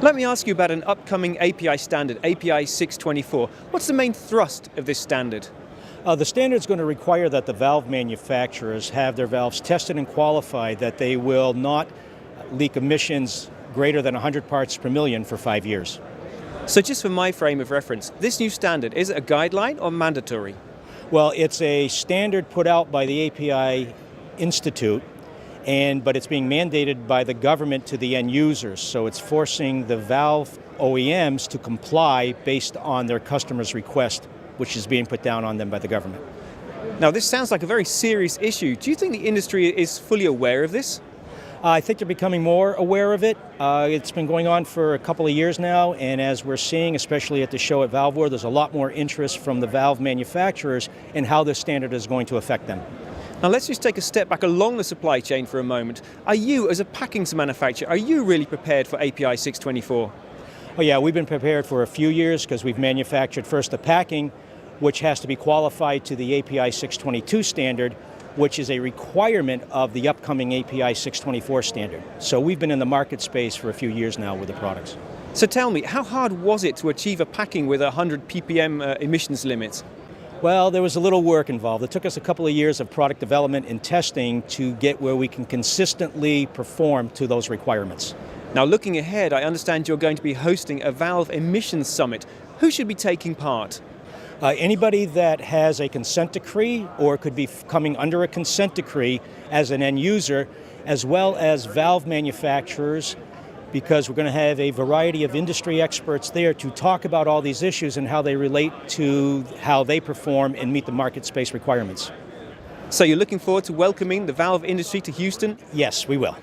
Let me ask you about an upcoming API standard, API 624. What's the main thrust of this standard? The standard is going to require that the valve manufacturers have their valves tested and qualified that they will not leak emissions greater than 100 parts per million for 5 years. So just for my frame of reference, this new standard, is it a guideline or mandatory? Well, it's a standard put out by the API Institute, but it's being mandated by the government to the end users. So it's forcing the valve OEMs to comply based on their customers' request, which is being put down on them by the government. Now, this sounds like a very serious issue. Do you think the industry is fully aware of this? I think they're becoming more aware of it. It's been going on for a couple of years now, and as we're seeing, especially at the show at Valve World, there's a lot more interest from the valve manufacturers in how this standard is going to affect them. Now let's just take a step back along the supply chain for a moment. Are you, as a packings manufacturer, are you really prepared for API 624? Oh yeah, we've been prepared for a few years because we've manufactured first the packing, which has to be qualified to the API 622 standard, which is a requirement of the upcoming API 624 standard. So we've been in the market space for a few years now with the products. So tell me, how hard was it to achieve a packing with a 100 ppm emissions limit? Well, there was a little work involved. It took us a couple of years of product development and testing to get where we can consistently perform to those requirements. Now looking ahead, I understand you're going to be hosting a Valve Emissions Summit. Who should be taking part? Anybody that has a consent decree or could be coming under a consent decree as an end user, as well as valve manufacturers, because we're going to have a variety of industry experts there to talk about all these issues and how they relate to how they perform and meet the market space requirements. So you're looking forward to welcoming the valve industry to Houston? Yes, we will.